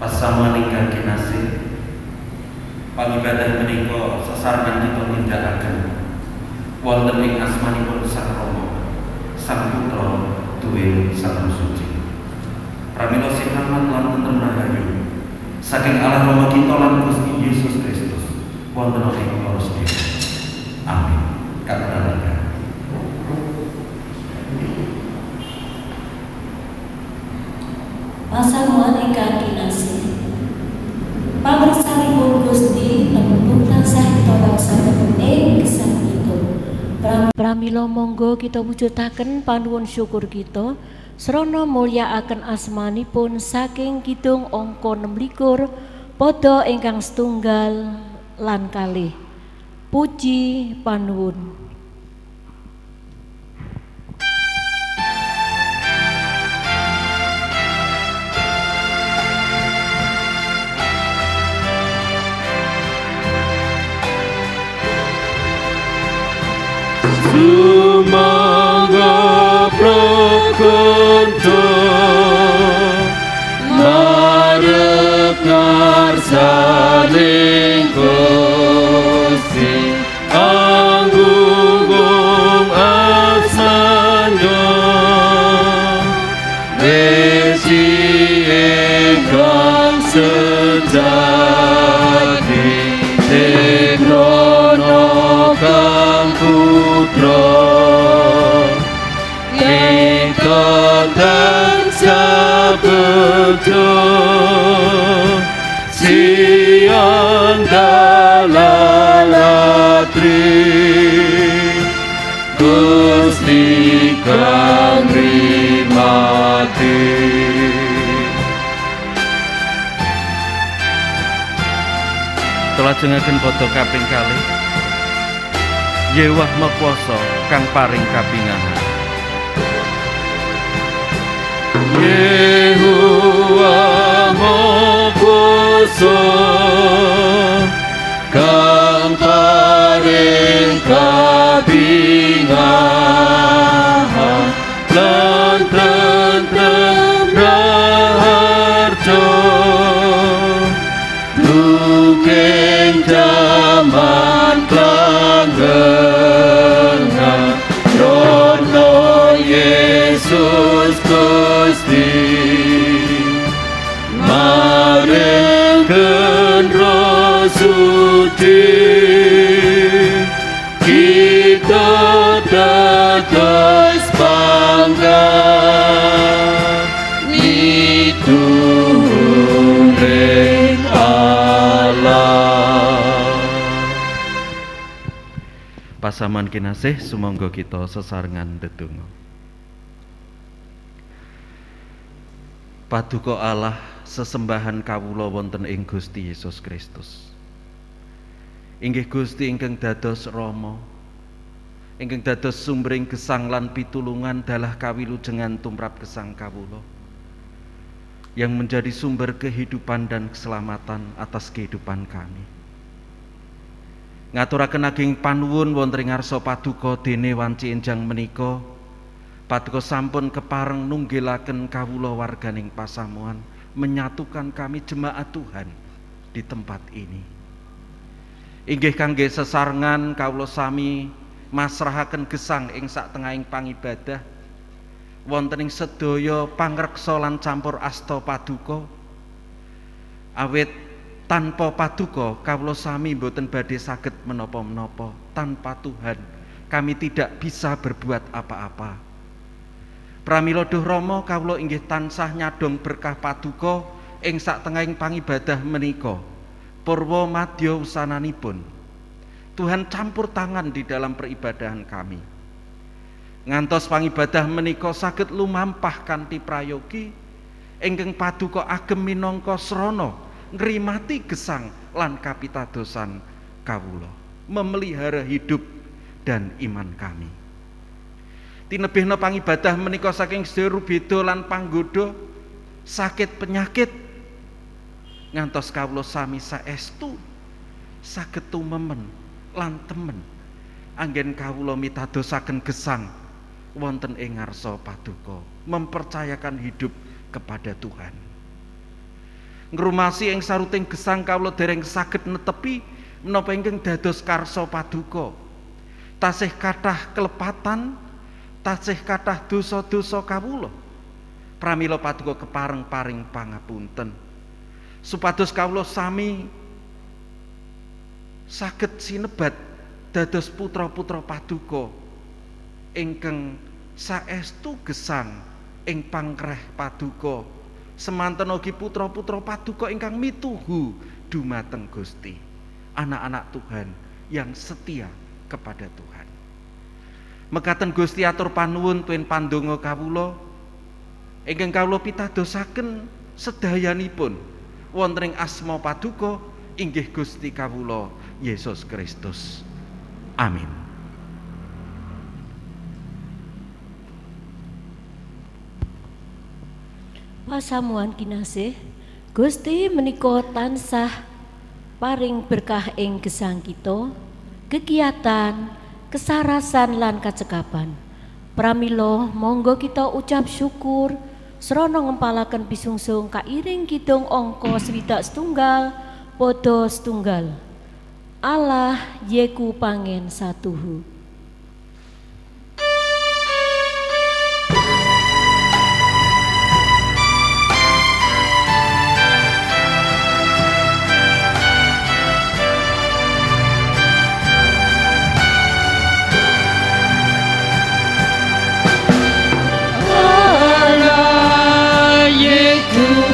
Pasamuan ingkang kinasih, pangibadah menika sesarengan kita nindakaken wonten ing asmanipun Sang Rama, Sang Putra duwin Sang Roh Suci. Pramila sinamat lan wonten rahayu saking Allah Rama kita lan Gusti Yesus Kristus wonten ing para sedherek. Amin. Kathah Pasamuan ingkang kinasih, pamriksanipun Gusti tembung tansah kita laksanaken ing gesang kita. Pramila monggo kita wujudaken panuwun syukur kita srana mulyakaken asmanipun saking kidung angka 26 padha ingkang setunggal lan kalih. Puji panuwun. Sumangga prakunto marep ngarsaning Gusti anggung asmanya besi ingkang sejati tekrono kang putra kita tansah bejo siang dalalatri Gusti kang rimati. Kelajengaken padha kaping kalih Yewah Makuwasa kang paring kabingahan. Yehuwa Makuwasa kang paring kabingahan lan tentrem raharja duking jaman klanggengan rono Yesus Gusti maringken Roh Suci kita dados panggat mituring Allah. Pasaman kinasih sumangga kita sesarengan ndedonga. Paduka Allah sesembahan kawula wonten ing Gusti Yesus Kristus. Inggih Gusti ingkang dados Rama, ingkang dados sumbering gesang lan pitulungan dalah kawilujengan tumrap gesang kawula, yang menjadi sumber kehidupan dan keselamatan atas kehidupan kami. Ngaturaken ageng panuwun wonten ing ngarsa paduka dene wanci enjang menika paduka sampun kepareng nunggilaken kawula warganing pasamuan, menyatukan kami jemaat Tuhan di tempat ini. Inggih kangge sesarengan kawula sami masrahaken gesang ing satengahing pangibadah wonten ing sedaya pangreksa lan campur asta paduka. Awit tanpa paduka kawula sami boten badhe saged menapa-menapa. Tanpa Tuhan kami tidak bisa berbuat apa-apa. Pramila duh Rama kawula inggih tansah nyadong berkah paduka ing satengahing pangibadah menika. Purwa madya wusananipun Tuhan campur tangan di dalam peribadahan kami. Ngantos pangibadah menika saged lumampah kanthi prayogi ingkang paduka agem minangka srana nrimati gesang lan kapitadosan kawula, memelihara hidup dan iman kami. Tinebihna pangibadah menika saking sedaya rubeda lan panggoda sakit penyakit ngantos kawula sami saestu saged tumemen lan temen anggen kawula mitadosaken gesang wonten ing ngarsa paduka, mempercayakan hidup kepada Tuhan. Ngrumasi ing saruting gesang kawula dereng saged netepi menapa ingkang dados karsa paduka. Tasih kathah kelepatan, tasih kathah dosa-dosa kawula. Pramila paduka kepareng paring pangapunten. Supados kawula sami saged sinebat dados putra-putra paduka ingkang saestu gesang ing pangkreh paduka, semanten ugi putra-putra paduka ingkang mituhu dumateng Gusti, anak-anak Tuhan yang setia kepada Tuhan. Mekaten Gusti atur panuwun tuwin pandonga kawula ingkang kawula pitadosaken sedayanipun wonten ing asma paduka inggih Gusti kawula Yesus Kristus. Amin. Pasamuan kinasih, Gusti menika tansah paring berkah ing gesang kita, kegiatan, kesarasan lan kacekapan. Pramila monggo kita ucap syukur srana ngempalaken pisungsung kairing kidung angka 61 padha setunggal. Allah yeku pangen satuhu.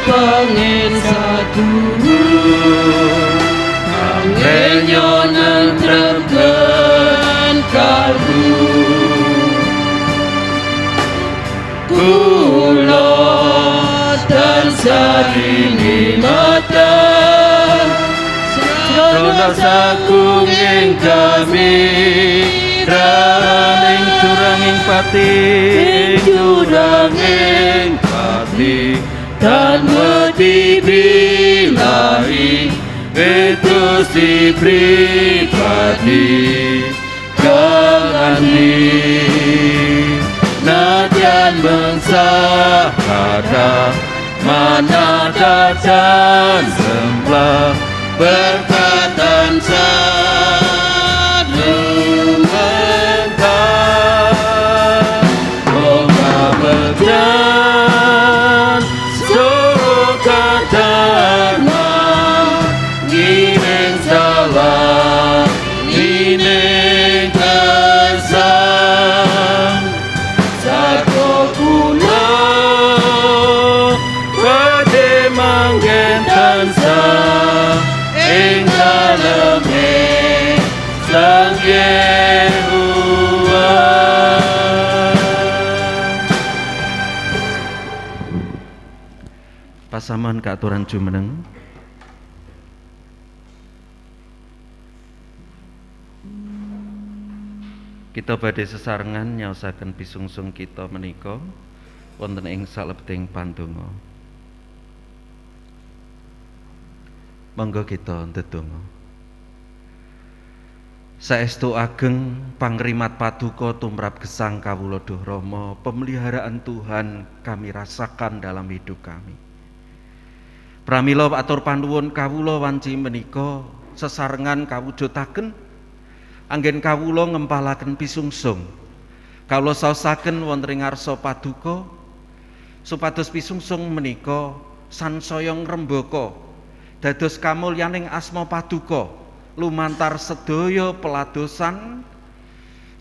Pangen satu Renyonan terben kalbu Kula tansah mata Srana sagung ing kami Raning curanging pati Curanging pati dan wedi bilahi itu si pribadi kangani nadyan bangsa kata mana dacan sembah berkatan sadu mentah moga berjan dharma ngineng salah ngineng kesang satu guna pada manggen tansah ing daleme sang Yehuwa. Pasaman keaturan jumeneng. Kita badhe sesarengan nyaosaken pisungsung kita menika wonten ing salebeting pandonga. Monggo kita ndedonga. Saestu ageng pangrimat paduka tumrap gesang kawula duh Rama, pemeliharaan Tuhan kami rasakan dalam hidup kami. Pramila atur panuwun kawula wanci menika sesarengan kawujudaken anggen kawula ngempalaken pisungsung. Kawula saosaken wonten ing ngarsa paduka supados pisungsung menika sansaya ngrembaka dados kamulyaning asma paduka lumantar sedaya peladosan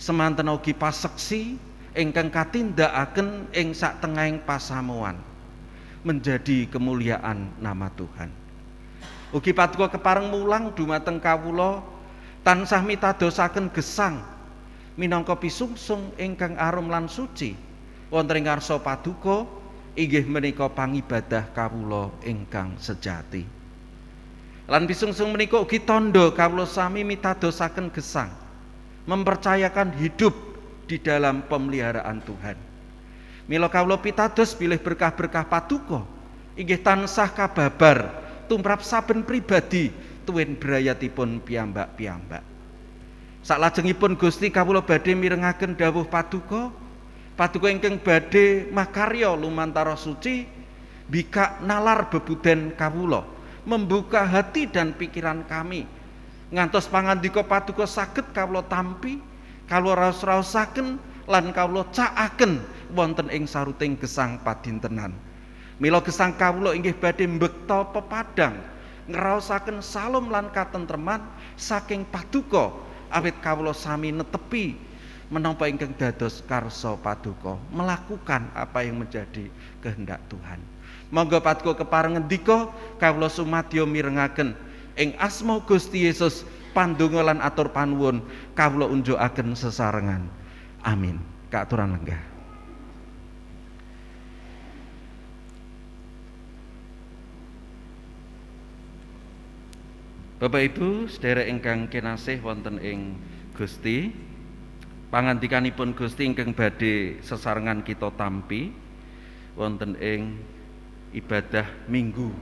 semanten ugi paseksi ingkang katindakaken ing satengahing pasamuan menjadi kemuliaan nama Tuhan. Ugi paduka kepareng mulang dumateng kawula tansah mitadosaken gesang minangka pisungsung ingkang arum lan suci wonten ing ngarsa paduka inggih menika pangibadah kawula ingkang sejati. Lan pisungsung menika ugi tandha kawula sami mitadosaken gesang mempercayakan hidup di dalam pemeliharaan Tuhan. Mila kawula pitados bilih berkah-berkah paduka inggih tansah kababar tumrap saben pribadi tuwin brayatipun piyambak-piyambak. Salajengipun Gusti kawula badhe mirengaken dawuh paduka ingkang badhe makarya lumantar suci bikak nalar bebuden kawula, membuka hati dan pikiran kami ngantos pangandika paduka saged kawula tampi, kawula raos-raosaken lan kawula cakaken wonten ing saruting gesang padintenan. Mila gesang kawula inggih badhe mbekta pepadang ngraosaken salom lan katentreman saking paduka awit kawula sami netepi menapa ingkang dados karsa paduka, melakukan apa yang menjadi kehendak Tuhan. Monggo paduka kepareng ngendika kawula sumadyo mirengaken ing asma Gusti Yesus pandonga lan atur panuwun kawula unjukaken sesarengan. Amin. Kaaturan lenggah. Bapak Ibu sedherek ingkang kinasih wonten ing Gusti, pangandikanipun Gusti ingkang badhe sesarengan kita tampi wonten ing ibadah Minggu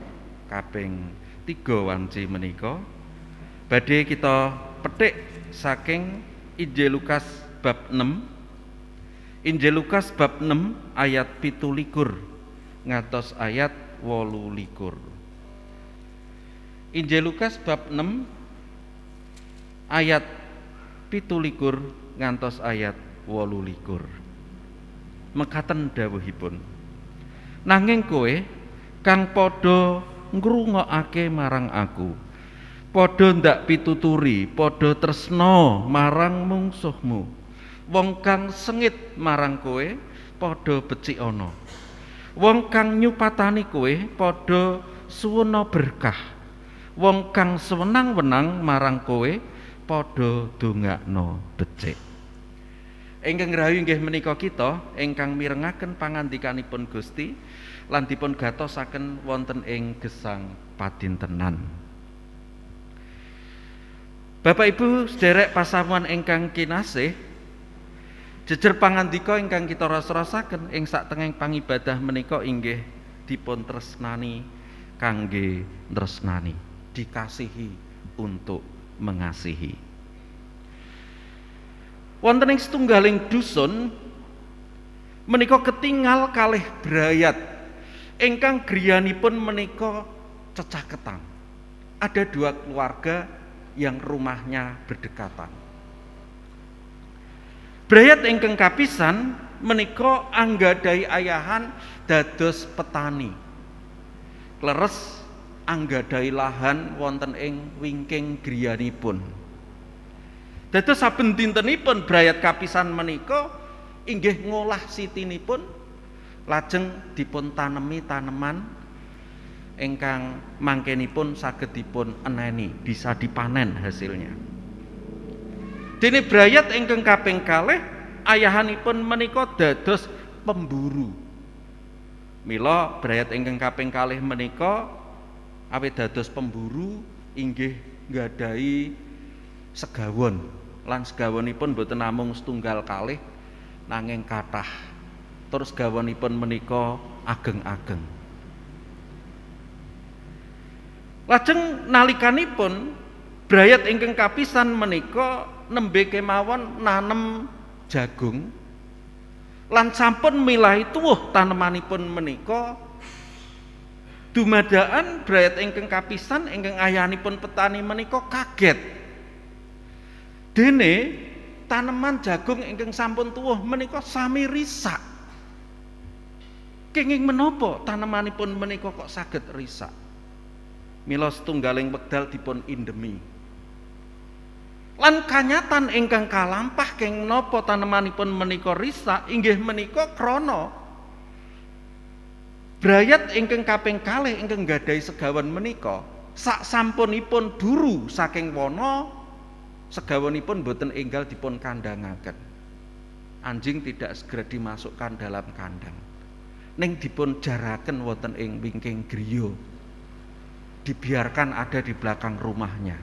kaping 3 wanci menika badhe kita petik saking Injil Lukas bab 6. Injil Lukas bab 6 ayat 17 ngantos ayat 18. Injil Lukas bab 6 ayat 17 ngantos ayat 18. Mekaten dawuhipun. Nanging kowe kang padha ngrungokake marang aku, padha ndak pituturi, padha tresna marang mungsuhmu. Wong kang sengit marang kowe padha becik ana. Wong kang nyupatani kowe padha suwena berkah. Wong kang sewenang-wenang marang kowe padha dongakno becik. Ingkang rahayu inggih menika kita ingkang mirengaken pangandikanipun Gusti lan dipun gatosaken wonten ing gesang padintenan. Bapak Ibu sedherek pasamuan ingkang kinasih, jejer pangandika ingkang kita ras-rasaken ing saktengahing pangibadah menika inggih dipun tresnani kangge tresnani, dikasihi untuk mengasihi. Wonten ing setunggaling dusun menika ketingal kalih brayat ingkang griyanipun menika cecaketang. Ada 2 keluarga yang rumahnya berdekatan. Brayat ingkang kapisan menika anggadhahi ayahan dados petani. Kleres anggadhahi lahan wonten ing wingking griyanipun. Dados saben dintenipun brayat kapisan menika inggih ngolah sitinipun lajeng dipun tanemi taneman ingkang mangkenipun saged dipun eneni, bisa dipanen hasilnya. Dene brayat ingkang kaping kalih ayahanipun menika dados pemburu. Mila brayat ingkang kaping kalih menika awit dados pemburu inggih nggadahi segawon. Lan segawonipun boten namung setunggal kalih nanging kathah. Terus segawonipun menika ageng-ageng. Lajeng nalikanipun brayat ingkang kapisan menika nembe kemawon nanem jagung lan sampun milahi tuwuh tanemanipun menika, dumadaan brayat ingkang kapisan ingkang ayahanipun petani menika kaget. Dene taneman jagung ingkang sampun tuwuh menika sami risak. Kenging menapa tanemanipun menika kok saged risak? Mila setunggaling wekdal dipun indemi. Lan kanyatan ingkang kalampah kenging menapa tanemanipun menika risak inggih menika krana brayat ingkang kaping kalih ingkang nggadahi segawan menika sak sampunipun buru saking wana segawonipun boten enggal dipun kandangaken. Anjing tidak segera dimasukkan dalam kandang, ning dipun jaraken wonten ing wingking griya, dibiarkan ada di belakang rumahnya.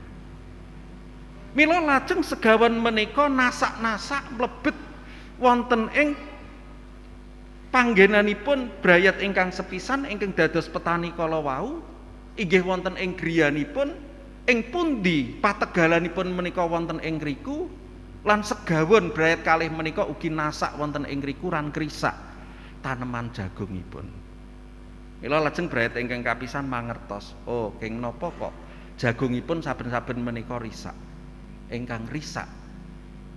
Mila lajeng segawan menika nasak-nasak mlebet wonten ing panggenanipun brayat ingkang sepisan ingkang dados petani kala wau inggih wonten ing griyanipun. Ing pundi pategalanipun menika wonten ing ngriku lan segawon brayat kalih menika ugi nasak wonten ing ngriku lan krisak taneman jagungipun. Mila lajeng brayat ingkang kapisan mangertos, oh keng napa kok jagungipun saben-saben menika risak. Ingkang risak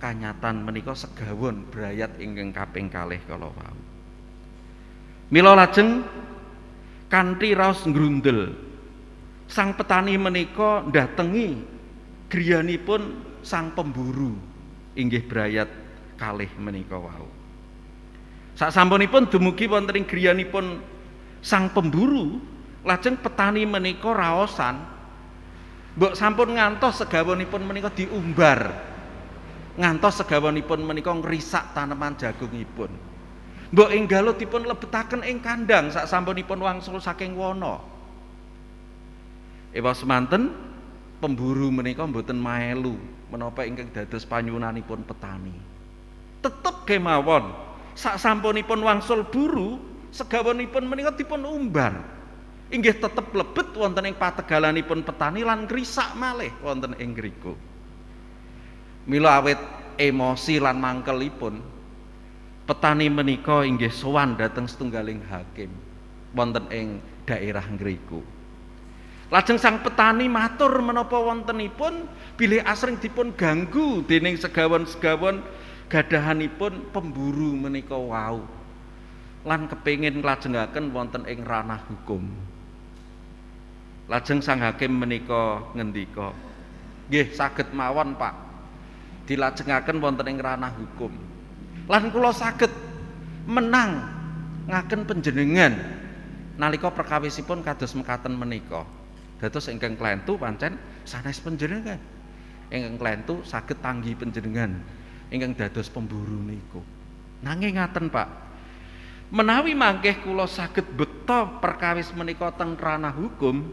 kanyatan menika segawon brayat ingkang kaping kalih kala wau. Mila lajeng kanthi raos ngrundel sang petani menika ndatengi griyanipun sang pemburu inggih brayat kalih menika wau. Sasampunipun dumugi wonten ing griyanipun sang pemburu, lajeng petani menika raosan mbok sampun ngantos segawonipun menika diumbar. Ngantos segawonipun menika ngrisak taneman jagungipun. Mbok enggal dipun lebetaken ing kandang sasampunipun wangsul saking wana. Ewa semanten pemburu menika mboten maelu menapa ingkang dados panyunanipun petani. Tetep kemawon sasampunipun wangsul buru segawonipun menika dipun umbar. Inggih tetep lebet wonten ing pategalanipun petani lan ngrisak malih wonten ing ngriku. Mila awit emosi lan mangkelipun petani menika inggih sowan dhateng setunggaling hakim wonten ing daerah ngriku. Lajeng sang petani matur menapa wontenipun bilih asring dipun ganggu dening segawon-segawon gadahanipun pemburu menika wau lan kepengin nglajengaken wonten ing ranah hukum. Lajeng sang hakim menika ngendika, "Nggih saged mawon, Pak. Dilajengaken wonten ing ranah hukum. Lan kula saged menang ngaken panjenengan nalika perkawisipun kados mekaten menika. Dados ingkang klentu pancen sanes panjenengan. Ingkang klentu saged tanggi panjenengan ingkang dados pemburu niku. Nanging ngaten, Pak. Menawi mangkih kula saged bekta perkawis menika teng ranah hukum,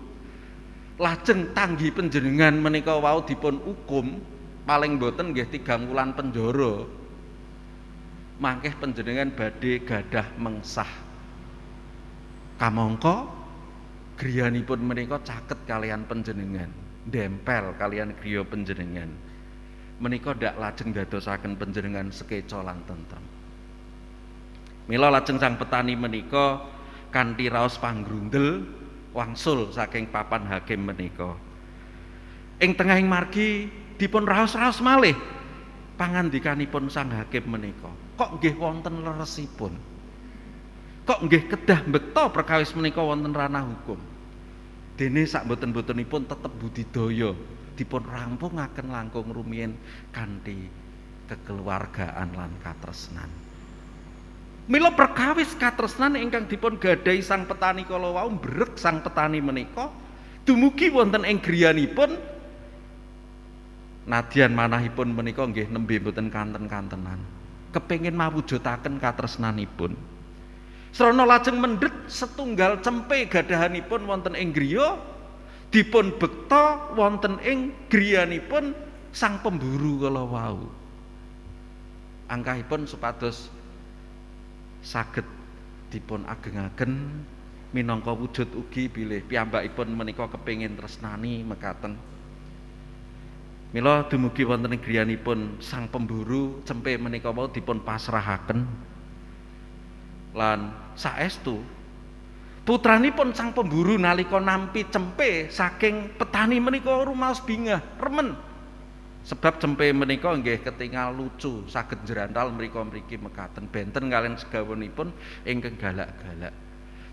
lajeng tanggi panjenengan menika wau dipun hukum paling boten nggih 3 wulan penjara. Mangkih panjenengan badhe gadah mengsah. Kamangka griyanipun menika caket kalian panjenengan, ndempel kalian griya panjenengan. Menika ndak lajeng dadosaken panjenengan sekeca lan tentrem. Mila lajeng sang petani menika kanthi raos panggrundel wangsul saking papan hakim menika. Ing tengahing margi dipun raos-raos malih pangandikanipun sang hakim menika. Kok nggih wonten leresipun? Kok nggih kedah mbekta perkawis menika wonten ranah hukum? Dene sak boten-botenipun tetep budidaya dipun rampungaken langkung rumiyin kanthi kekeluargaan lan katresnan. Mila perkawis katresnan ingkang dipun gadahi sang petani kala wau mbrek sang petani menika dumugi wonten ing griyanipun nadyan manahipun menika nggih nembe mboten kanten-kantenan. Kepengin mawujudaken katresnanipun. Srana lajeng mendhet setunggal cempe gadahanipun wonten ing griya dipun bekta wonten ing griyanipun sang pemburu kala wau. Angkahipun supados saged dipun agengaken minangka wujud ugi bilih piyambakipun menika kepengin tresnani mekaten. Mila dumugi wonten ing griyanipun sang pemburu cempe menika wau dipun pasrahaken lan saestu putranipun sang pemburu nalika nampi cempe saking petani menika rumaos bingah remen sebab cempe menika nggih ketingal lucu saged njrantal mrika-mriki mekaten benten kaliyan segawonipun ingkang galak-galak.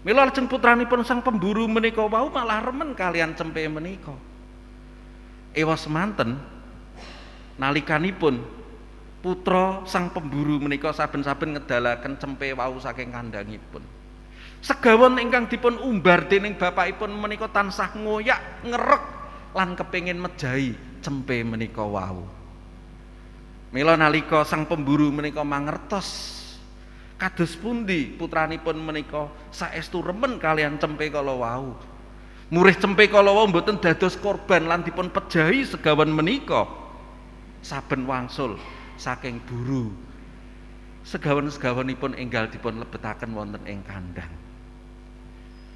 Mila lajeng putranipun sang pemburu menika wau malah remen kaliyan cempe menika. Ewa semanten nalikanipun putra sang pemburu menika saben-saben ngedalaken cempe wau saking kandhangipun. Segawon ingkang dipun umbar dening bapakipun menika tansah ngoyak ngerek lan kepengin mejahi cempe menika wau. Mila nalika sang pemburu menika mangertos kados pundi putranipun menika saestu remen kalian cempe kala wau. Murih cempe kala wau mboten dados korban lan dipun pejahi segawan menika. Saben wangsul saking buru segawan-segawanipun enggal dipun lebetaken wonten ing kandhang.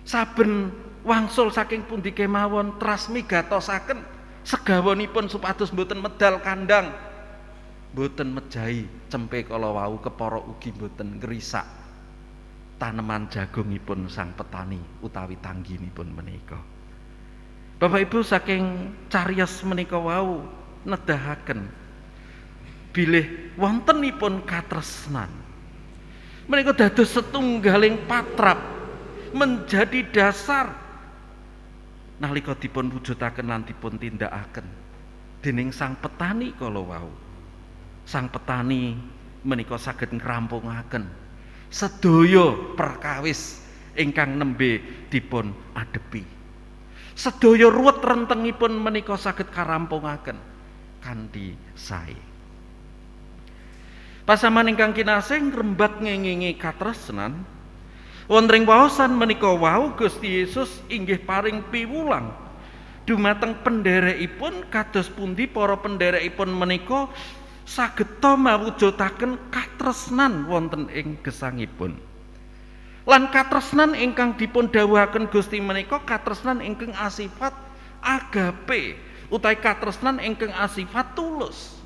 Saben wangsul saking pundi kemawon teras migatosaken segawanipun supados mboten medal kandhang, mboten mejahi cempe kala wau kepara ugi mboten ngrisak taneman jagungipun sang petani utawi tangginipun menika. Bapak Ibu saking cariyos menika wau nedahaken bilih wontenipun katresnan menika dados setunggaling patrap menjadi dasar nalika dipun wujudaken lan dipun tindakaken dening sang petani kala wau. Sang petani menika saged ngrampungaken sedaya perkawis ingkang nembe dipun adepi. Sedaya ruwet rentengipun menika saged karampungaken kanthi sae. Pasaman ingkang kinasih ngrembak ngengingi katresnan wonten ing waosan menika wau Gusti Yesus inggih paring piwulang dumateng pendherekipun kados pundi para pendherekipun menika sageta mawujudaken katresnan wonten ing gesangipun. Lan katresnan ingkang dipun dawuhaken Gusti menika katresnan ingkang asifat agape utawi katresnan ingkang asifat tulus.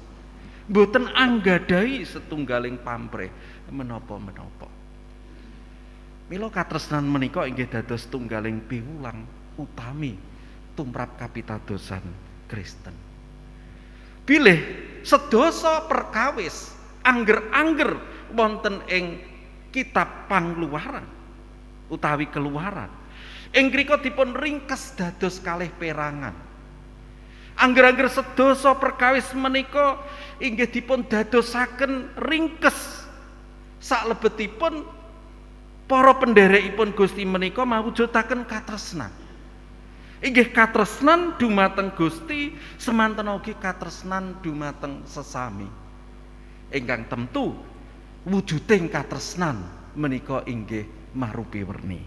Mboten anggadhahi setunggaling pamrih menapa-menapa. Mila katresnan menika inggih dados tunggaling piwulang utami tumrap kapitadosan Kristen. Bilih sedasa perkawis angger-angger wonten ing kitab Pangluaran utawi Keluaran ing krika dipun ringkes dados kalih perangan. Angger-angger sedasa perkawis menika inggih dipun dadosaken ringkes salebetipun para pendherekipun Gusti menika mawujudaken katresnan. Inggih katresnan dumateng Gusti semanten ugi katresnan dumateng sesami. Ingkang temtu wujuding katresnan menika inggih marupi werni.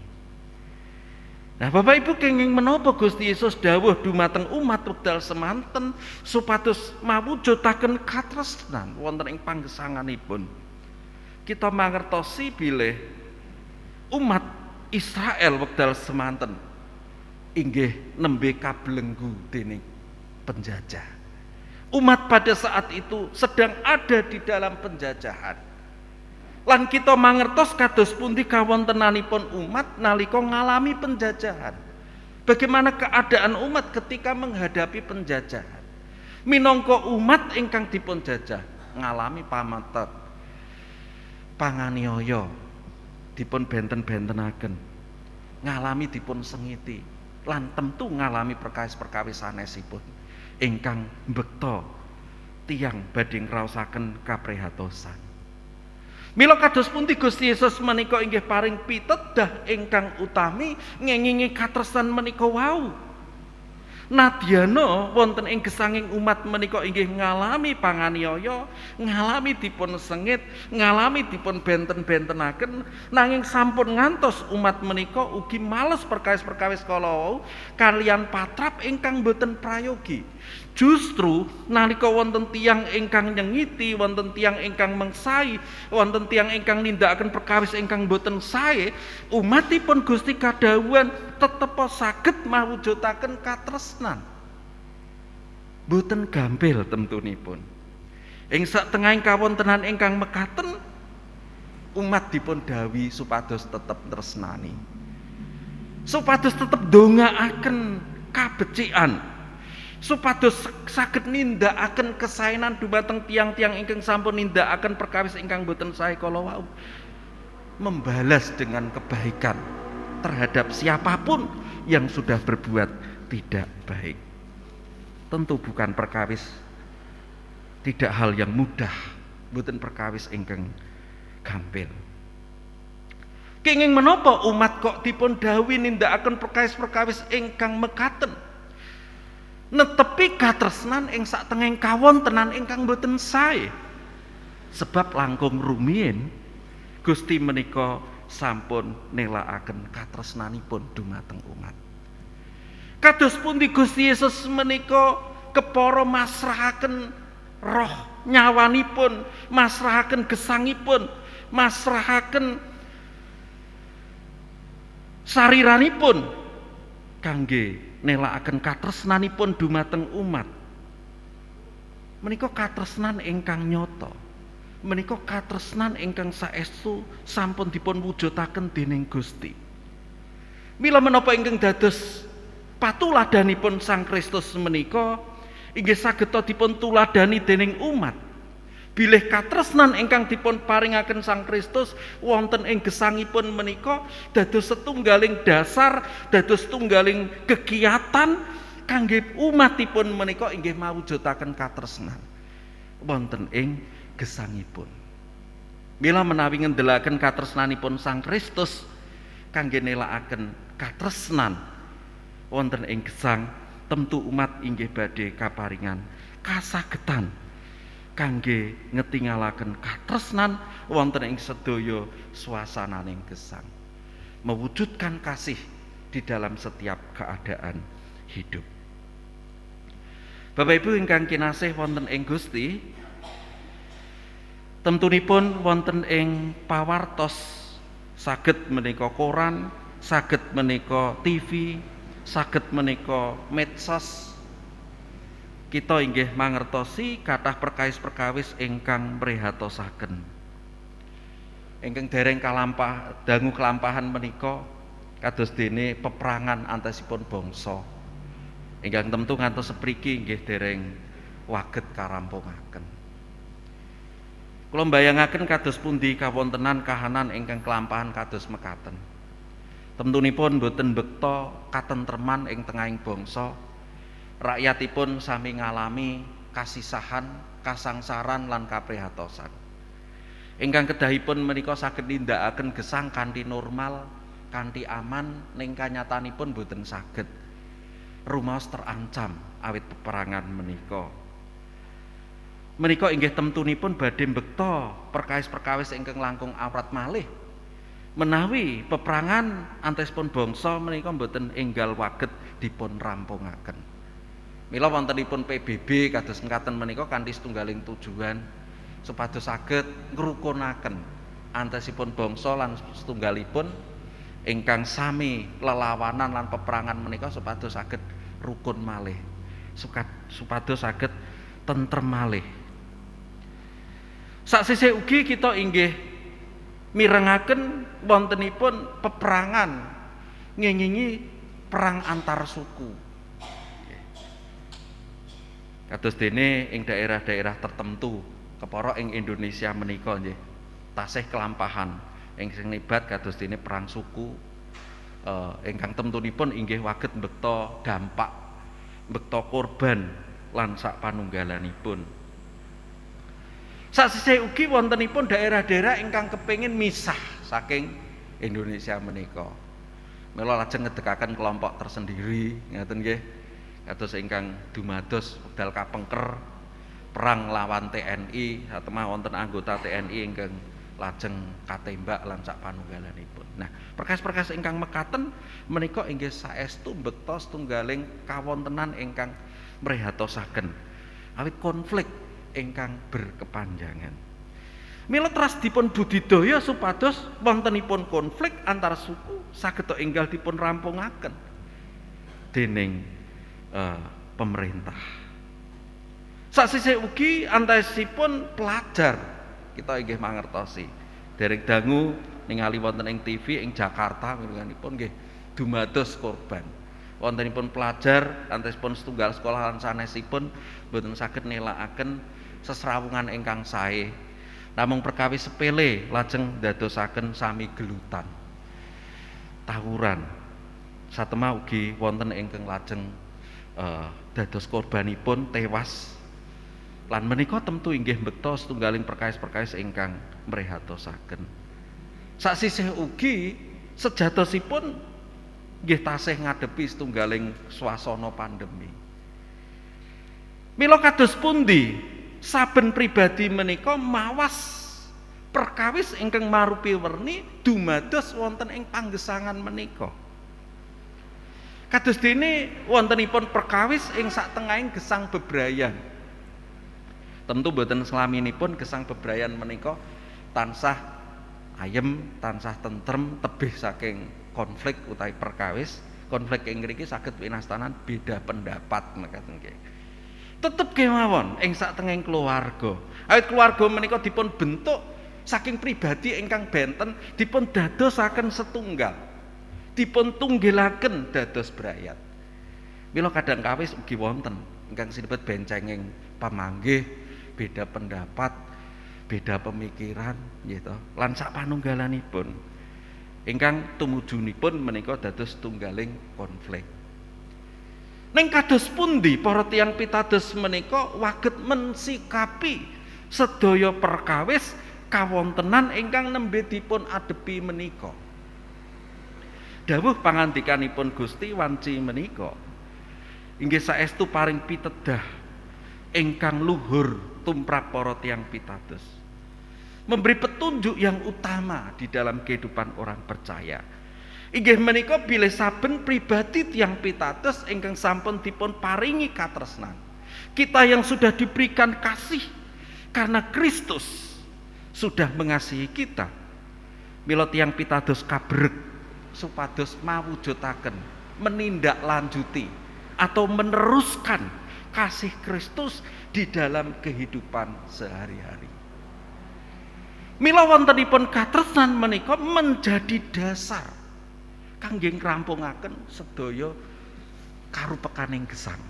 Nah, Bapak Ibu kenging menapa Gusti Yesus dawuh dumateng umat wekdal semanten supados mawujudaken katresnan wonten ing panggesanganipun. Kita mangertosi bilih umat Israel wekdal semanten inggih nembe kabelenggu dening penjajah. Umat pada saat itu sedang ada di dalam penjajahan. Lan kita mangertos kados pundi kawontenanipun umat nalika ngalami penjajahan. Bagaimana keadaan umat ketika menghadapi penjajahan? Minangka umat ingkang dipun jajah ngalami pamatet, panganiaya, dipun benten-bentenaken, ngalami dipun sengiti, lan tentu ngalami perkawis-perkawis sanesipun ingkang mbekta tiyang badhe ngraosaken kaprihatosan. Mila kados pundi Gusti Yesus menika inggih paring pitedah ingkang utami ngengingi katresnan menika wau. Nadyana wonten ing gesanging umat menika inggih ngalami panganiaya, ngalami dipun sengit, ngalami dipun benten-bentenaken, nanging sampun ngantos umat menika ugi males perkawis-perkawis kala wau kaliyan patrap ingkang boten prayogi. Justru nalika wonten tiyang ingkang nyengiti, wonten tiyang ingkang mengsai, wonten tiyang ingkang nindakaken perkawis ingkang boten sae, umatipun Gusti kadhawuhan tetep saged mawujudaken katresnan. Boten gampil temtunipun. Ing satengahing kawontenan ingkang mekaten umat dipun dawuhi supados tetep tresnani. Supados tetep ndongaaken kabecikan. Supados saged nindakaken kesaenan dumateng tiang-tiang ingkang sampun nindakaken perkawis ingkang boten sae kala wau, membalas dengan kebaikan terhadap siapapun yang sudah berbuat tidak baik. Tentu bukan perkawis, tidak hal yang mudah, boten perkawis ingkang gampil. Kenging menapa umat kok dipun dawuhi nindakaken perkawis-perkawis ingkang mekaten? Netepi katresnan ing satengahing kawontenan ingkang boten sae. Sebab langkung rumiyin Gusti menika sampun nelakaken katresnanipun dumateng umat. Kados pundi Gusti Yesus menika kepara masrahaken roh nyawanipun, masrahaken gesangipun, masrahaken sariranipun kangge nelakaken katresnanipun dumateng umat. Menika katresnan ingkang nyata. menika katresnan ingkang saestu sampun dipun wujudaken dening Gusti. Mila menapa ingkang dados patuladanipun Sang Kristus menika inggih saged dipun tuladani dening umat. Bilih katresnan ingkang dipun paringaken Sang Kristus wonten ing gesangipun menika dados setunggaling dasar, dados setunggaling kegiatan kangge umatipun menika inggih mawujudaken katresnan wonten ing gesangipun. Mila menawi ngendhelaken katresnanipun Sang Kristus kangge nelakaken katresnan wonten ing gesang, tentu umat inggih badhe kaparingan kasagedan kangge ngetingalaken katresnan wonten ing sedaya swasananing gesang, mewujudkan kasih di dalam setiap keadaan hidup. Bapak Ibu ingkang kinasih wonten ing Gusti, temtunipun wonten ing pawartos saged menika koran, saged menika TV, saged menika medsos, kita inggih mangertosi kathah perkawis-perkawis ingkang mrehatosaken. Ingkang dereng dangu kelampahan menika kados dene peperangan antasipun bangsa. Ingkang temtu ngantos sepriki inggih dereng waget karampungaken. Kula mbayangaken kados pundi kawontenan kahanan ingkang kelampahan kados mekaten. Temtunipun boten bekta katentreman ing tengahing bangsa. Rakyatipun sami ngalami kasisahan, kasangsaran lan kaprihatosan. Ingkang kedahipun menika saged nindakaken gesang kanthi normal, kanthi aman, ning kanyatanipun boten saged. Rumaos terancam awit peperangan menika. Menika inggih temtunipun badhe mbekta perkawis-perkawis ingkang langkung awrat malih. Menawi peperangan antasipun bangsa menika boten enggal waget dipun rampungaken. Mila wontenipun PBB kados mekaten menika kanthi setunggaling tujuan supados saged ngrukunaken antasipun bangsa lan setunggalipun ingkang sami lelawanan lan peperangan menika supados saged rukun malih, supados saged tentrem malih. Saksise ugi kita inggih mirengaken wontenipun peperangan ngingingi perang antar suku. Kados dene ing daerah-daerah tertentu kepara ing Indonesia menika nggih tasih kelampahan ingkang nibat kados dene perang suku ingkang temtunipun inggih waget mbekta dampak, mbekta korban lan sak panunggalanipun. Saksise ugi wontenipun daerah-daerah ingkang kepengin misah saking Indonesia menika. Mila lajeng ngedekaken kelompok tersendiri ngaten nggih. Kados ingkang dumados wekdal kapengker perang lawan TNI, atema wonten anggota TNI ingkang lajeng katembak lan sak panunggalanipun. Nah, perkawis-perkawis ingkang mekaten menika inggih saestu mbekta setunggaling kawontenan ingkang mrehatosaken awit konflik ingkang berkepanjangan. Mila teras dipun budidaya supados wontenipun konflik antar suku saged enggal dipun rampungaken dening pemerintah. Saksise ugi antasipun pelajar kita inggih mangertosi dereng dangu ningali wonten ing TV ing Jakarta nggih dumados korban. Wontenipun pelajar antasipun setunggal sekolah lan sanesipun boten saged nélakaken sesrawungan ingkang sae. Namung perkawis sepele lajeng dadosaken sami gelutan. Tawuran. Satema ugi wonten ingkang lajeng dados korbanipun tewas lan menika temtu inggih mbekta setunggaling perkawis-perkawis ingkang mrehatosaken. Saksisih ugi sejatosipun nggih tasih ngadepi setunggaling swasana pandemi. Mila kados pundi saben pribadi menika mawas perkawis ingkang marupi werni dumados wonten ing panggesangan menika. Kados dene wontenipun perkawis ing satengahing gesang bebrayan. Tentu boten selaminipun gesang bebrayan menika tansah ayem, tansah tentrem, tebih saking konflik utawi perkawis. Konflik ing mriki saged winastanan beda pendapat mekaten nggih. Tetep kemawon ing satengahing keluarga. Awit keluarga menika dipun bentuk saking pribadi ingkang benten dipun dadosaken setunggal. Dipun tunggilaken dados brayat. Mila kadang kawis ugi wonten ingkang sinebut bencenging pamanggih, beda pendapat, beda pemikiran gitu. Lan sak panunggalanipun ingkang tumujunipun menika dados tunggaling konflik. Ning kados pundi para tiyang pitados menika waget mensikapi sedaya perkawis kawontenan ingkang nembe dipun adepi menika. Dawuh pangandikanipun Gusti wanci menika inggih saestu paring pitedah ingkang luhur tumrap para tiyang pitados. Memberi petunjuk yang utama di dalam kehidupan orang percaya. Inggih menika bilih saben pribadi tiyang pitados ingkang sampun dipun paringi katresnan. Kita yang sudah diberikan kasih karena Kristus sudah mengasihi kita. Mila tiyang pitados kabreg supados mawujudaken, menindaklanjuti atau meneruskan kasih Kristus di dalam kehidupan sehari-hari. Mila wontenipun katresnan menika menjadi dasar kangge ngrampungaken sedaya karupekaning gesang.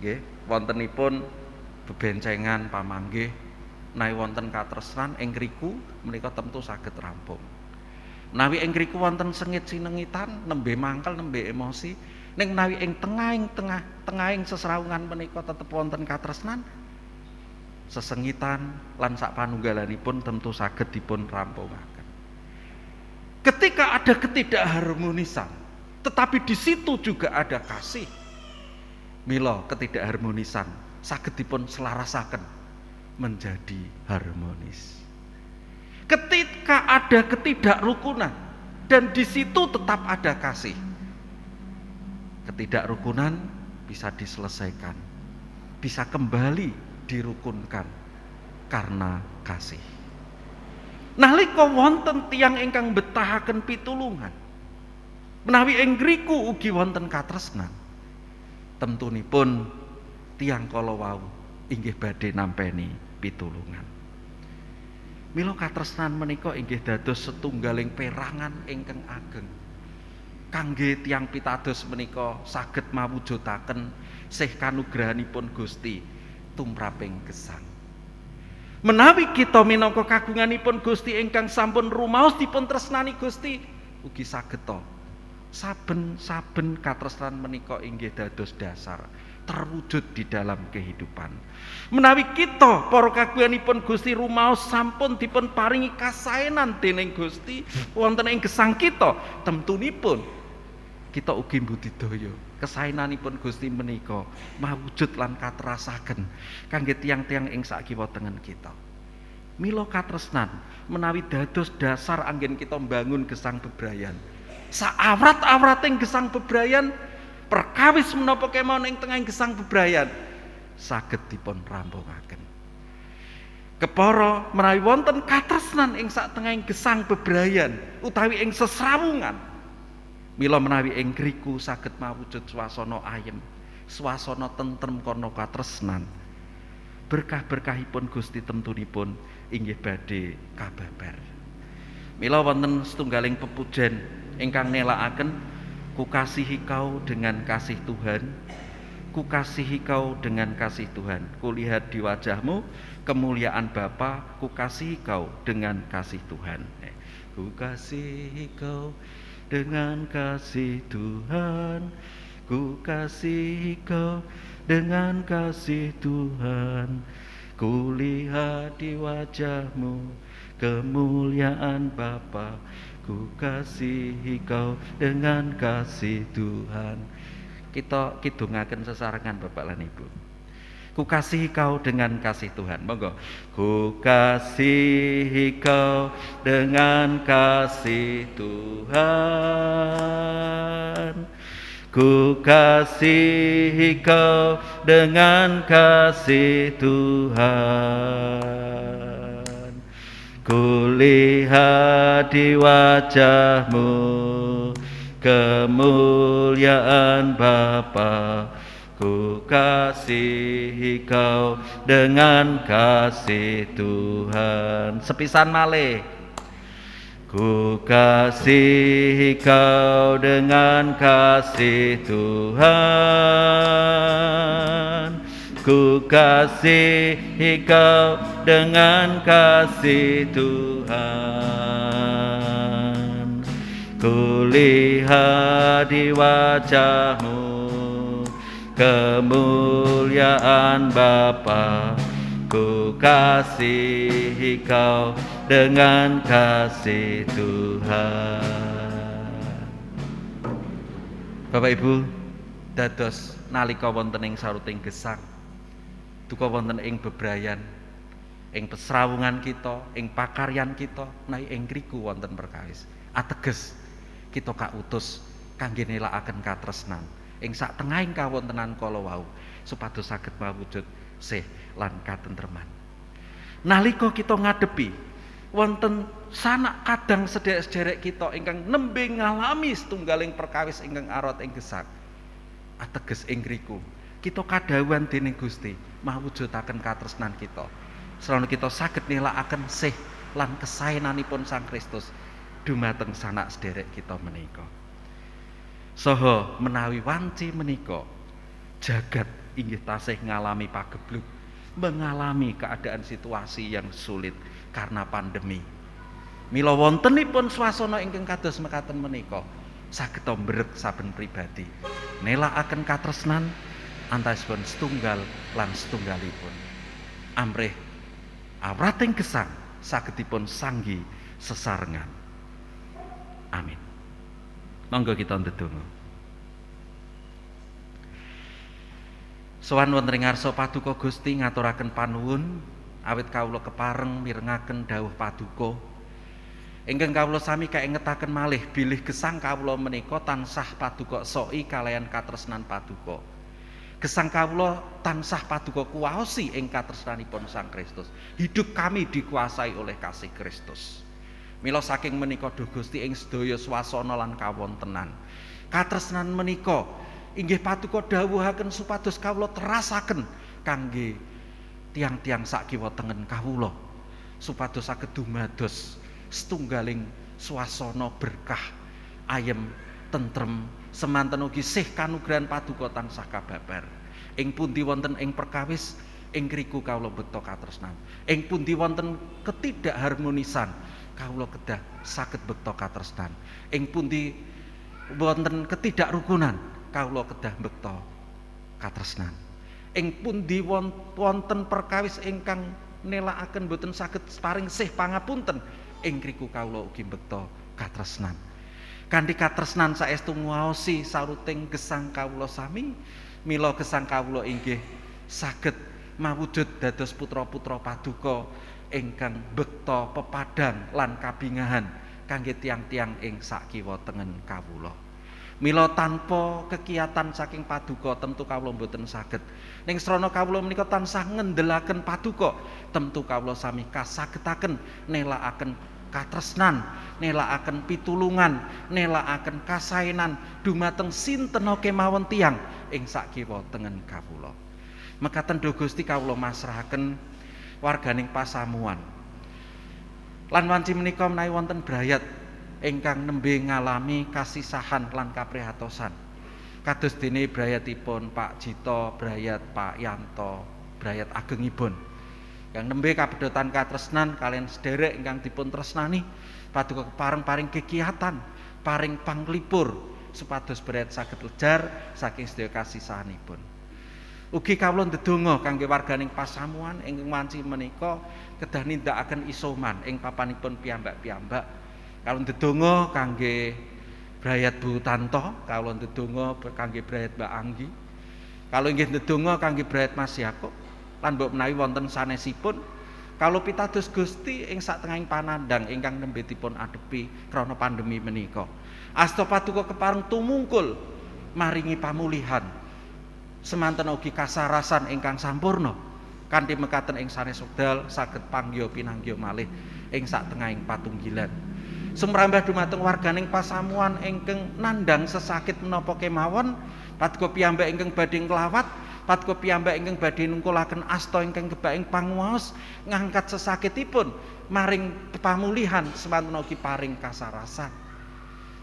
Nggih, wontenipun bebencengan pamanggih menawi wonten katresnan ing ngriku menika tentu saged rampung. Menawi ing ngriku wonten sengit sinengitan, nembe mangkel, nembe emosi, ning menawi ing tengahing sesrawungan menika tetep wonten katresnan, sesengitan lan sak panunggalanipun tentu saged dipun rampungaken. Ketika ada ketidakharmonisan, tetapi di situ juga ada kasih. Mila ketidakharmonisan saged dipun selarasaken menjadi harmonis. Ketika ada ketidakrukunan dan di situ tetap ada kasih, ketidakrukunan bisa diselesaikan, bisa kembali dirukunkan karena kasih. Nalika wonten tiyang ingkang betahaken pitulungan, menawi ing ngriku ugi wonten katresnan, temtunipun tiyang kala wau inggih badhe nampeni pitulungan. Mila katresnan menika inggih dados setunggaling perangan ingkang ageng kangge tiyang pitados menika saged mawujudaken sih kanugrahanipun Gusti tumraping gesang. Menawi kita minangka kagunganipun Gusti ingkang sampun rumaos dipun tresnani Gusti, ugi saged to saben-saben katresnan menika inggih dados dasar terwujud di dalam kehidupan. Menawi kita para kagunganipun Gusti rumaos sampun dipun paringi kasaenan dening Gusti wonten ing gesang kita, temtunipun kita ugi mbudidaya kasaenanipun Gusti menika mawujud lan katerasaken kangge tiyang-tiyang ing sakiwa tengen kita. Mila katresnan menawi dados dasar anggen kita mbangun gesang bebrayan. Saawrat-awrating gesang bebrayan perkawis menapa kemawon ing tengahing gesang bebrayan saged dipun rampungaken. Kepara menawi wonten katresnan ing satengahing gesang bebrayan utawi ing sesrawungan, mila menawi ing ngriku saged mawujud swasana ayem, swasana tentrem karna katresnan. Berkah-berkahipun Gusti temtunipun inggih badhe kababar. Mila wonten setunggaling pepujen ingkang nelakaken, ku kasihi kau dengan kasih Tuhan, ku kasihi kau dengan kasih Tuhan, ku lihat di wajahmu kemuliaan Bapa, ku kasihi kau dengan kasih Tuhan. Ku kasihi kau dengan kasih Tuhan, ku kasihi kau dengan kasih Tuhan, ku lihat di wajahmu kemuliaan Bapa, ku kasihi kau dengan kasih Tuhan. Kita kidungaken sesarengan Bapak lan Ibu. Ku kasihi kau dengan kasih Tuhan. Monggo. Ku kasihi kau dengan kasih Tuhan. Ku kasihi kau dengan kasih Tuhan. Ku lihat di wajahmu kemuliaan Bapa, Ku kasihi kau dengan kasih Tuhan. Sepisan malih. Ku kasihi kau dengan kasih Tuhan. Ku kasihi kau dengan kasih Tuhan. Ku lihat di wajahmu kemuliaan Bapa. Ku kasihi kau dengan kasih Tuhan. Bapak Ibu, dados nalika wonten ing saruting gesang, duka wonten ing bebrayan, ing pesrawungan kita, ing pakaryan kita, menawi ing ngriku wonten perkawis. Ateges kita kautus kangge nélakaken katresnan ing sak tengahing kawontenan kala wau supados saged mawujud sih lan katentreman. Nalika kita ngadepi wonten sanak kadang sederek-sederek kita ingkang nembe ngalami setunggaling perkawis ingkang arot ing gesang, ateges ing ngriku kita kadhawuhan dening Gusti mawujudaken katresnan kita sarana kita saged nélakaken sih lan kesaenanipun Sang Kristus dumateng sanak sederek kita menika. Saha menawi wanci menika jagat inggih tasih ngalami pageblug, mengalami keadaan situasi yang sulit karena pandemi. Mila wontenipun swasana ingkang kados mekaten menika saged mbrek saben pribadi nélakaken katresnan antawisipun setunggal lan setunggalipun. Amrih awrating gesang sagedipun sanggi sesarengan. Amin. Monggo kita ndedonga. Sowan wonten ing ngarsa paduka Gusti ngaturaken panuwun awit kawula kepareng mirengaken dawuh paduka ingkang kawula sami kaengetaken malih bilih gesang kawula menika tansah paduka soki kalayan katresnan paduka. Gesang kawula tansah paduka kuwaosi ing katresnanipun Sang Kristus. Hidup kami dikuasai oleh kasih Kristus. Mila saking menika duh Gusti ing sedaya swasana lan kawontenan katresnan menika inggih paduka dawuhaken supados kawula terasaken kangge tiang-tiang sak kiwa tengen kawula supados saged dumados setunggaling swasana berkah ayem tentrem semanten ugi sih kanugrahan paduka tansah kababar ing pundi wonten ing perkawis ing ngriku kawula bekta katresnan ing pundi wonten ketidakharmonisan kawula kedah saged bekta katresnan ing pundi wonten ketidakrukunan kawula kedah bekta katresnan ing pundi wonten perkawis ingkang nélakaken boten saged paring sih pangapunten ing ngriku kawula ugi bekta katresnan kanthi katresnan saestu nguwaosi saruting gesang kawula sami mila gesang kawula inggih saged mawujud dados putra-putra paduka ingkang bekta pepadang lan kabingahan kangge tiang-tiang ing sakiwa tengen kawula. Mila tanpa kekiatan saking paduka tentu kawula mboten saged. Ning srana kawula menika tansah ngendhelaken paduka, tentu kawula sami kasagetaken nélakaken katresnan, nélakaken pitulungan, nélakaken kasaenan dumateng sinten kemawon tiyang ing sakiwa tengen kawula. Mekaten duh Gusti kawula masrahaken warganing pasamuan. Lan wanci menika menawi wonten brayat ingkang nembe ngalami kasisahan lan kaprihatosan. Kados dene brayatipun Pak Jito, brayat Pak Yanto, brayat agengipun. Yang nembe kabedotan katresnan kalian sederek ingkang dipun tresnani, paduka kepareng-paring kegiatan, paring panglipur supados brayat saged lejar saking sedaya kasisahanipun. Ugi kawula ndedonga kangge warganing pasamuan ing wanci menika kedah nindakaken isoman ing papanipun piyambak-piyambak. Kawula ndedonga kangge brayat Bu Tanto, kawula ndedonga kangge brayat Mbak Anggi. Kawula inggih ndedonga kangge brayat Mas Yakub lan mbok menawi wonten sanesipun kawula pitados Gusti ing satengahing panandang ingkang nembe dipun adepi krana pandemi menika. Asta paduka kepareng tumungkul maringi pamulihan semanten ugi kasarasan ingkang sampurna kanthi mekaten ing sanes wekdal saged panggya pinanggya malih ing satengahing patunggilan. Sumrambah dumateng warganing pasamuan ingkang nandhang sesakit menapa kemawon, paduka piyambak ingkang badhe nglawat, paduka piyambak ingkang badhe nungkulaken asta ingkang kebaing panguwaos ngangkat sesakitipun maring pamulihan semanten ugi paring kasarasan.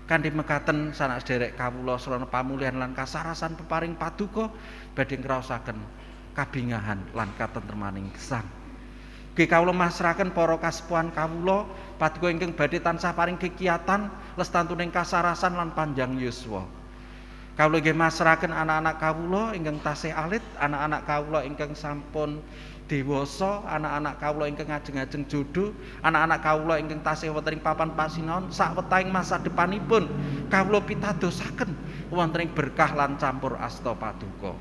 Kanthi mekaten sanak sederek kawula srana pamulihan lan kasarasan peparing paduka badhe ngraosaken kabingahan lan katentremaning gesang. Ugi kawula masrahaken para kasepuhan kawula paduka ingkang badhe tansah paring kekiyatan lestantuning kasarasan lan panjang yuswa. Kawula inggih masrahaken anak-anak kawula ingkang tasih alit, anak-anak kawula ingkang sampun dewasa, anak-anak kawula ingkang ngajeng-ajeng jodoh, anak-anak kawula ingkang tasih wonten ing papan pasinaon sawetahing masa depanipun kawula pitadosaken wonten ing berkah lan campur asta paduka.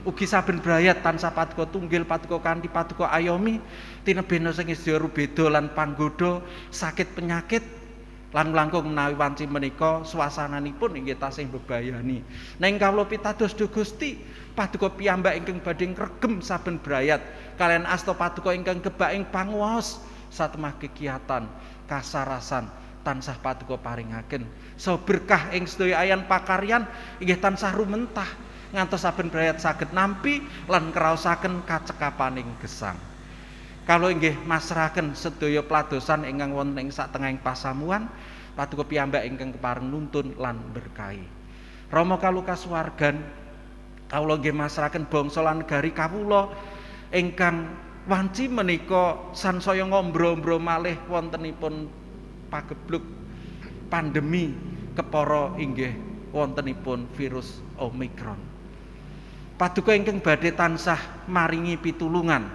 Ugi saben brayat tansah paduka tunggil, paduka kanthi paduka ayomi tinebena sing sedaya rubeda lan panggoda sakit penyakit lan langkung menawi wanci menika suasananipun inggih tasih bebayani. Neng kawula pitados Duh Gusti paduka piyambak ingkang badhe ngregem saben brayat kalian asta paduka ingkang kebaing panguwaos satemah kegiatan kasarasan tansah paduka paringaken saha berkah ing sedaya ayan pakaryan inggih tansah rumentah ngantos saben brayat saged nampi lan kraosaken kacekapaning gesang. Kalau inggih masrahaken sedaya pladosan ingkang wonten ing satengahing pasamuan paduka piyambak ingkang kepareng nuntun lan berkahi. Rama kalukasuwargan kawula inggih masrahaken bangsa lan negari kawula ingkang wanci menika sansaya ngombro-ombro malih wontenipun pagebluk pandemi kepara inggih wontenipun virus Omikron. Paduka ingkang badhe tansah maringi pitulungan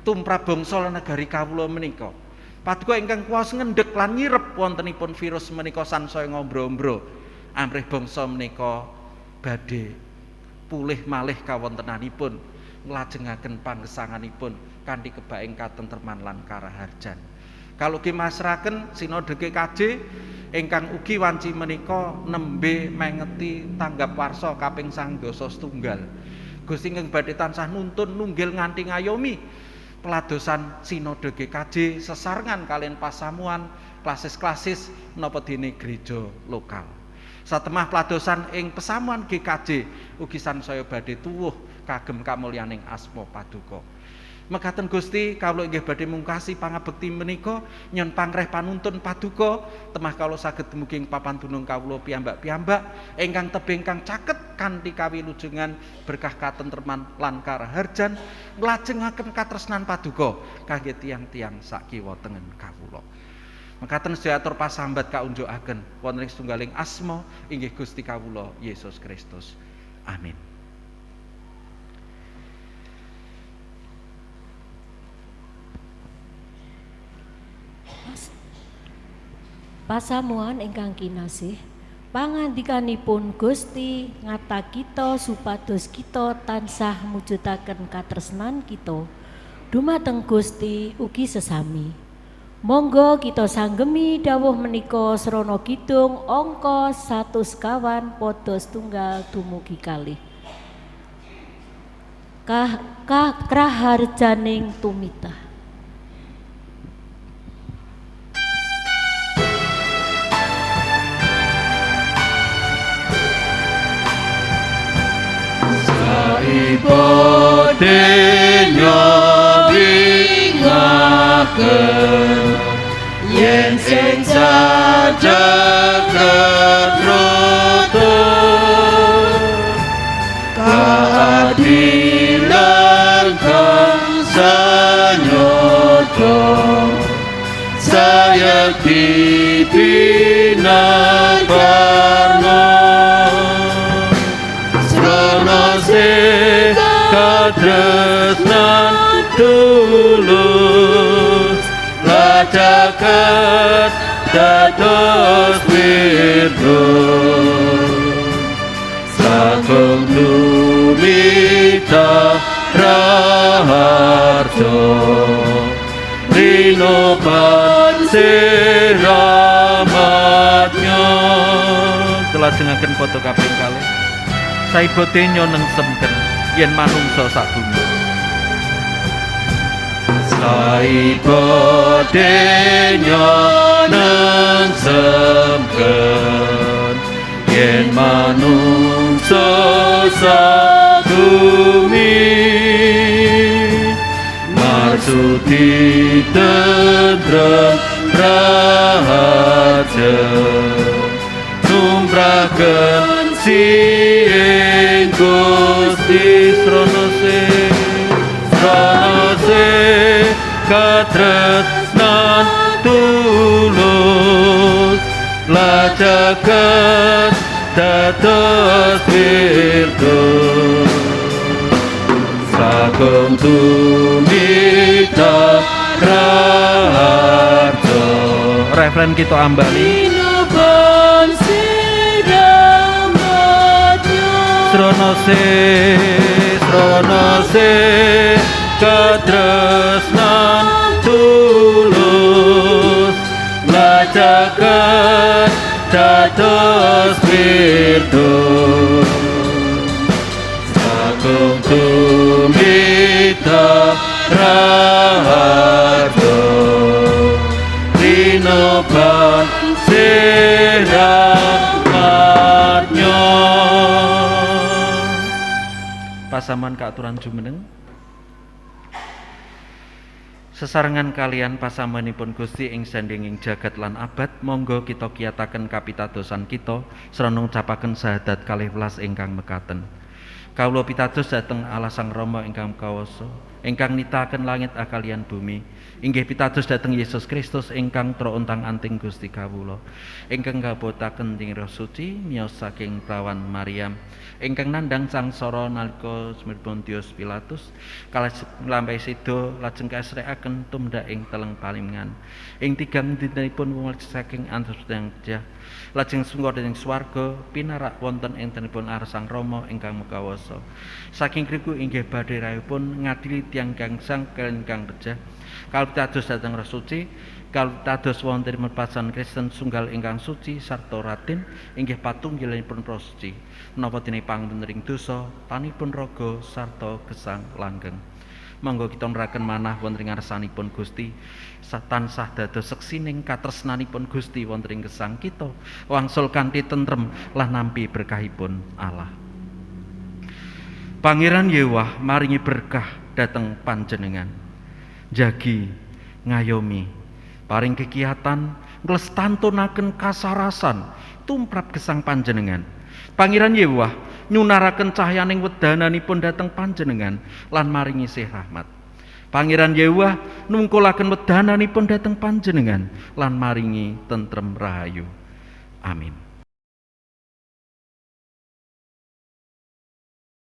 tumrap bangsa lan negari kawula menika. Paduka ingkang kuwasa ngendhek lan nyirep wontenipun virus menika sansaya ngombro-ombro amrih bangsa menika badhe pulih malih kawontenanipun nglajengaken panggesanganipun kanthi kebaing katentreman lan karaharjan. Kalau ugi masrahaken Sinode GKJ ingkang ugi wanci menika nembe mengeti tanggap warsa kaping 1setunggal. Gusti ingkang badhe tansah nuntun nunggil nganti ngayomi peladosan Sinode GKJ sesarengan kalian pasamuan klasis-klasis menapa dene gereja lokal. Satemah peladosan ing pesamuan GKJ ugi sansaya badhe tuwuh kagem kamulyaning asma paduka. Mekaten Gusti kawula inggih badhe mungkasi pangabekti menika nyon pangreh panuntun paduka temah kawula saged dumugi ing papan dunung kawula piyambak-piyambak ingkang tebih ingkang caket kanthi kawilujengan berkah katentreman lan karaharjan nglajengaken katresnan paduka kangge tiyang-tiyang sakiwa tengen kawula. Mekaten sedaya atur pasambat kaunjukaken wonten ing setunggaling asma inggih Gusti kawula Yesus Kristus. Amin. Pasamuan ingkang kinasih, pangandikanipun Gusti ngata kita supados kita tansah mujudaken katresnan kita dumateng Gusti ugi sesami. Monggo kita sanggemi dawuh menika srana kidung angka 100 padha setunggal dumugi kalih. Kraharjaning tumitah. Ibode nyawingaken yen sing sajagrat rata keadilan kang sanyata saya dipinabarno katresnan tulus lacaket dados wirdos sagung tumita raharjo rinoban siramatnya Kelajengaken foto kaping kalih saibote nyo nengsemken yen manungsa sadunyo saibodenya nengsemken yen manungsa sabumi marsudi tentrem rahaja numpraken siing Gusti srana katresnan tulus lajaken dados virtus sagung tumita raharja. Referen kita ambali srana se katresnan tulus lajaken dados virtus sagung tumita raharja rinoban siramatnya. Pasaman kaaturan jumeneng sesarengan kalian pasamanipun Gusti ing sandinging jagat lan abad, monggo kita kiyataken kapitadosan kita sarana ngucapaken syahadat 12 ingkang mekaten. Kawula pitados dhateng Allah Sang Rama ingkang kawasa, ingkang nitaken langit akalian bumi. Inggih pitados dhateng Yesus Kristus ingkang trontang-anting Gusti kawula, ingkang kabotaken ing Roh Suci miyos saking prawan Maryam, ingkang nandhang sangsara nalika semitipun Pontius Pilatus, kalajeng nglampahi sida lajeng kasrekaken tumdak ing teleng palingan. Ing tigang dintenipun wumul saking antus tiyang jah, lajeng sungkur ing swarga pinarak wonten ing tenipun Allah Sang Rama ingkang makawasa. Saking kriku inggih badhe rayipun ngadili tiyang gangsang kaliyan ingkang rejah. Kalpitados dhateng Roh Suci, kalpitados wonten pasan Kristen sunggal ingkang suci sarta ratin inggih patunggilanipun Roh Suci. Menapa dene pangunturing dosa, tanipun raga sarta gesang langgeng. Monggo kita neraken manah wonten ing ngarsanipun Gusti, tansah dados seksining katresnanipun Gusti wonten ing gesang kita, wangsul kanthi tentrem lan nampi berkahipun Allah. Pangeran Yewah maringi berkah dhateng panjenengan. Jagi ngayomi paring kegiatan nglestantunaken kasarasan tumrap gesang panjenengan. Pangeran Yewah nyunaraken cahyaning wedananipun dhateng panjenengan lan maringi sih rahmat. Pangeran Yewah nungkulaken wedananipun dhateng panjenengan lan maringi tentrem rahayu. Amin.